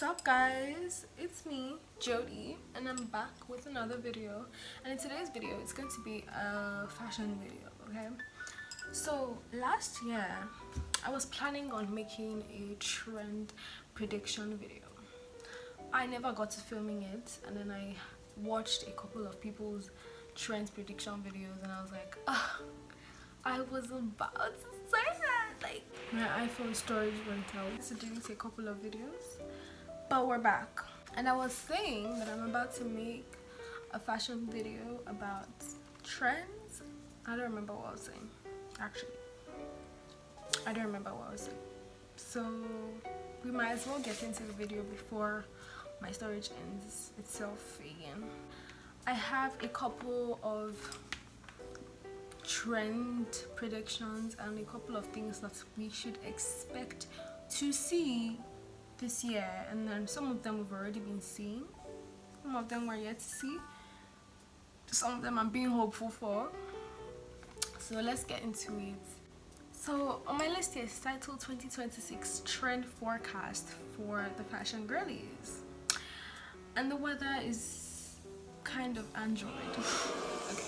What's up guys, it's me Jody and I'm back with another video, and in today's video it's going to be a fashion video. Okay, so last year I was planning on making a trend prediction video. I never got to filming it, and then I watched a couple of people's trend prediction videos and I was like, I was about to say that. Like, my iPhone storage went out, so delete a couple of videos. But we're back, and I was saying that I'm about to make a fashion video about trends. I don't remember what I was saying. Actually, I don't remember what I was saying. So we might as well get into the video before my storage ends itself again. I have a couple of trend predictions and a couple of things that we should expect to see this year, and then some of them we've already been seeing, some of them we're yet to see, some of them I'm being hopeful for. So let's get into it. So on my list here is titled 2026 Trend Forecast for the Fashion Girlies, and the weather is kind of Android. Okay,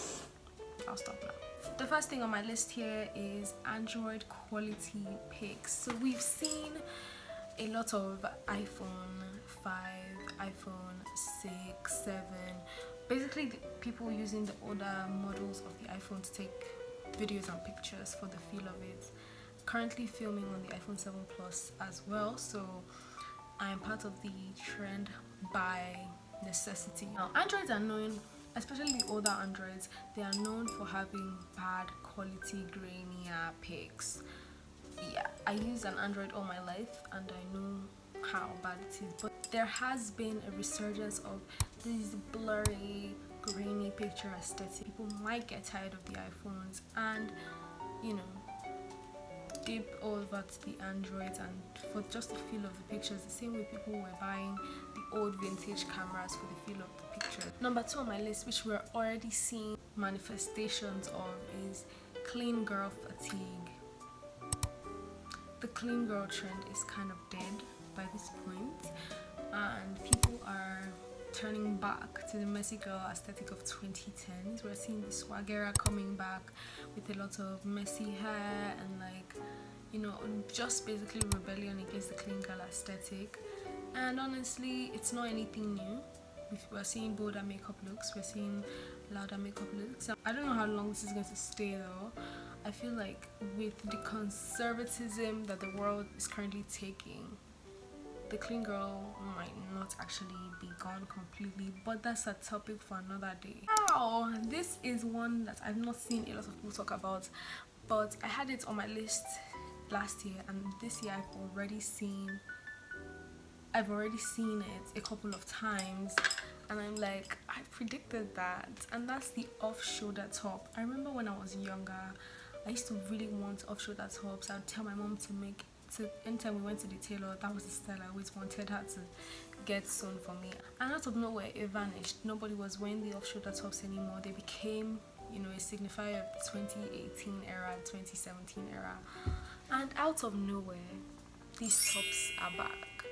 I'll stop now. The first thing on my list here is Android quality pics. So we've seen a lot of iPhone 5, iPhone 6, 7, basically the people using the older models of the iPhone to take videos and pictures for the feel of it. Currently filming on the iPhone 7 Plus as well, so I'm part of the trend by necessity. Now, Androids are known, especially the older Androids, they are known for having bad quality grainy pics. Yeah, I use an Android all my life and I know how bad it is, but there has been a resurgence of these blurry, grainy picture aesthetic. People might get tired of the iPhones and, you know, dip over to the Androids, and for just the feel of the pictures, the same way people were buying the old vintage cameras for the feel of the picture. Number 2 on my list, which we're already seeing manifestations of, is clean girl fatigue. The clean girl trend is kind of dead by this point, and people are turning back to the messy girl aesthetic of 2010s. We're seeing the swag era coming back with a lot of messy hair and, like, you know, just basically rebellion against the clean girl aesthetic. And honestly, it's not anything new. We're seeing bolder makeup looks, we're seeing louder makeup looks. I don't know how long this is going to stay though. I feel like with the conservatism that the world is currently taking, the clean girl might not actually be gone completely, but that's a topic for another day. Wow, this is one that I've not seen a lot of people talk about, but I had it on my list last year, and this year I've already seen it a couple of times, and I'm like, I predicted that. And that's the off-shoulder top. I remember when I was younger, I used to really want off-shoulder tops. I'd tell my mom anytime we went to the tailor, that was the style I always wanted her to get sewn for me. And out of nowhere, it vanished. Nobody was wearing the off-shoulder tops anymore. They became, you know, a signifier of the 2018 era, 2017 era. And out of nowhere, these tops are back.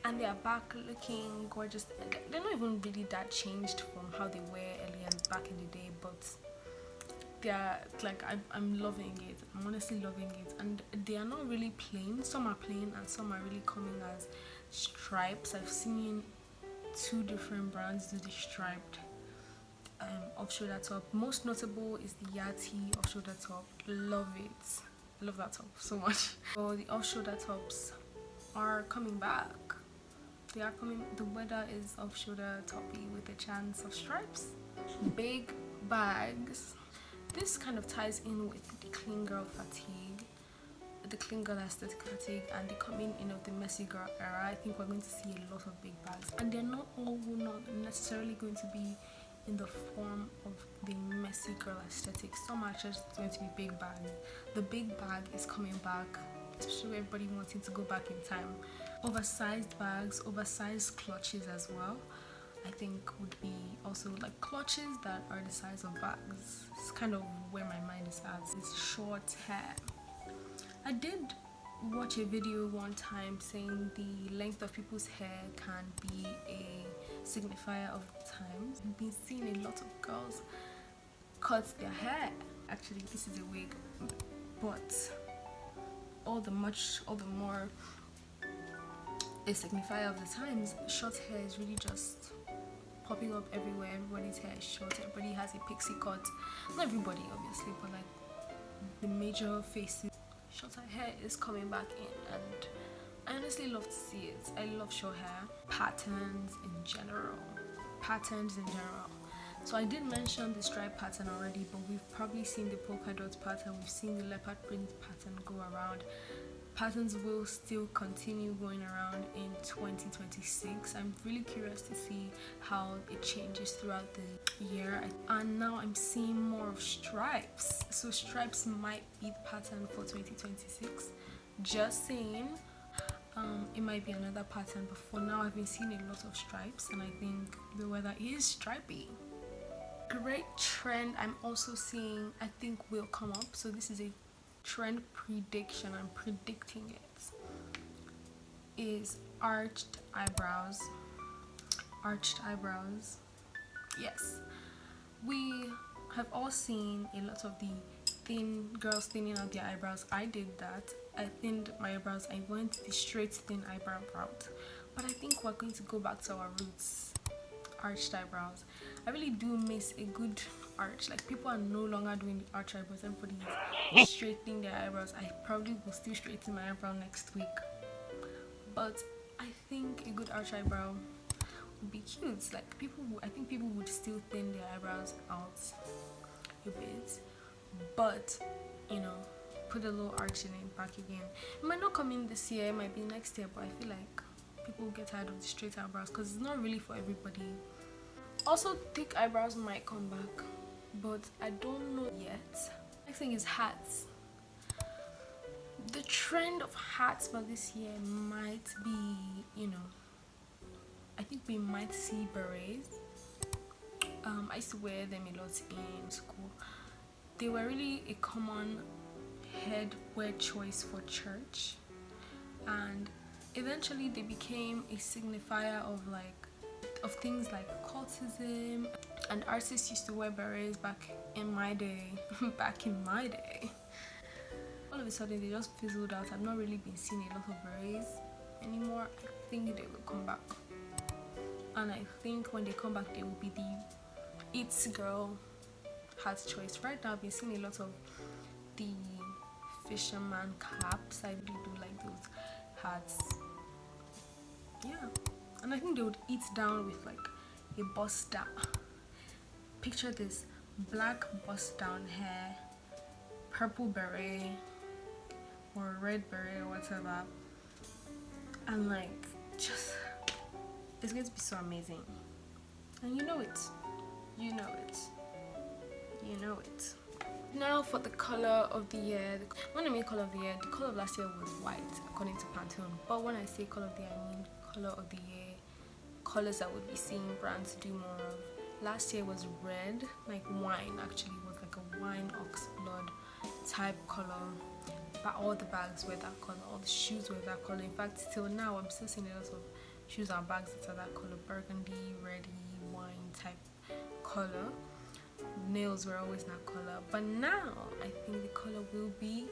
And they are back looking gorgeous. They're not even really that changed from how they were earlier back in the day, but they're like, I'm loving it. I'm honestly loving it. And they are not really plain. Some are plain and some are really coming as stripes. I've seen 2 different brands do the striped off-shoulder top. Most notable is the Yati off-shoulder top. Love it. I love that top so much. So the off-shoulder tops are coming back. They are coming. The weather is off-shoulder toppy with a chance of stripes. Big bags. This kind of ties in with the clean girl fatigue, the clean girl aesthetic fatigue, and the coming in of the messy girl era. I think we're going to see a lot of big bags, and they're not necessarily going to be in the form of the messy girl aesthetic. Some are just going to be big bags. The big bag is coming back, especially everybody wanting to go back in time. Oversized bags, oversized clutches as well, I think would be also like clutches that are the size of bags. It's kind of where my mind is at. It's short hair. I did watch a video one time saying the length of people's hair can be a signifier of the times. I've been seeing a lot of girls cut their hair. Actually, this is a wig, but all the more a signifier of the times. Short hair is really just popping up everywhere. Everybody's hair is short. Everybody has a pixie cut. Not everybody, obviously, but like the major faces. Shorter hair is coming back in, and I honestly love to see it. I love short hair. Patterns in general. So I did mention the stripe pattern already, but we've probably seen the polka dot pattern. We've seen the leopard print pattern go around. Patterns will still continue going around in 2026. I'm really curious to see how it changes throughout the year. And now I'm seeing more of stripes. So stripes might be the pattern for 2026. Just saying. It might be another pattern, but for now I've been seeing a lot of stripes, and I think the weather is stripy. Great trend I'm also seeing, I think will come up. So this is a trend prediction, I'm predicting it, is arched eyebrows. Yes, we have all seen a lot of the thin girls thinning out their eyebrows. I did that. I thinned my eyebrows. I went the straight thin eyebrow route, but I think we're going to go back to our roots. Arched eyebrows. I really do miss a good arch. Like, people are no longer doing the arch eyebrows. Everybody is straightening their eyebrows. I probably will still straighten my eyebrow next week, but I think a good arch eyebrow would be cute. Like, I think people would still thin their eyebrows out a bit, but you know, put a little arch in it back again. It might not come in this year, it might be next year, but I feel like people get tired of the straight eyebrows because it's not really for everybody. Also, thick eyebrows might come back, but I don't know yet. Next thing is hats. The trend of hats for this year might be, you know, I think we might see berets. I used to wear them a lot in school. They were really a common head wear choice for church, and eventually they became a signifier of things like cultism, and artists used to wear berets back in my day. All of a sudden they just fizzled out. I've not really been seeing a lot of berets anymore. I think they will come back, and I think when they come back they will be the It's girl hat choice. Right now I've been seeing a lot of the fisherman caps. I really do like those hats. Yeah, and I think they would eat down with like a bust down. Picture this: black bust down hair, purple beret or red beret or whatever, and like, just, it's going to be so amazing. And you know it. Now for the color of the year. When I mean color of the year, the color of last year was white according to Pantone, but when I say color of the year, I mean color of the year, colors that would be seeing brands do more of. Last year was red, like wine. Actually, it was like a wine ox blood type color, but all the bags were that color, all the shoes were that color. In fact, till now I'm still seeing a lot of shoes and bags that are that color, burgundy, reddy, wine type color. Nails were always that color, but now I think the color will be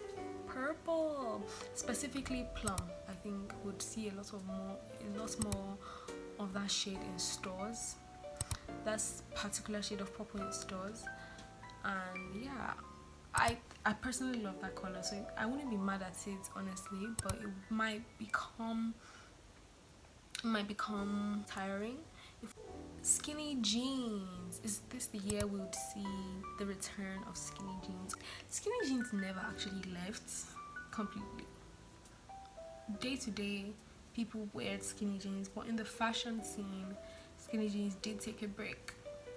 purple, specifically plum. I think would see a lot more of that shade in stores, that particular shade of purple in stores. And yeah, I personally love that color, so I wouldn't be mad at it honestly, but it might become tiring. Skinny jeans. Is this the year we would see the return of skinny jeans? Skinny jeans never actually left completely. Day to day, people wear skinny jeans, but in the fashion scene, skinny jeans did take a break,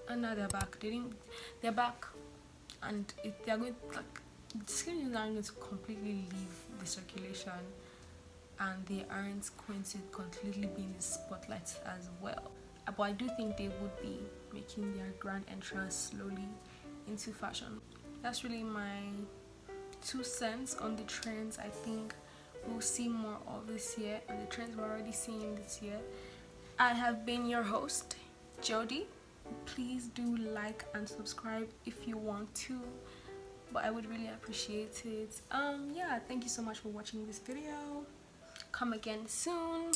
and now they're back. They're back, and they're going, like, skinny jeans aren't going to completely leave the circulation, and they aren't going to completely be in the spotlight as well. But I do think they would be making their grand entrance slowly into fashion. That's really my 2 cents on the trends I think we'll see more of this year, and the trends we're already seeing this year. I have been your host, Jody. Please do like and subscribe if you want to, but I would really appreciate it. Yeah, thank you so much for watching this video. Come again soon.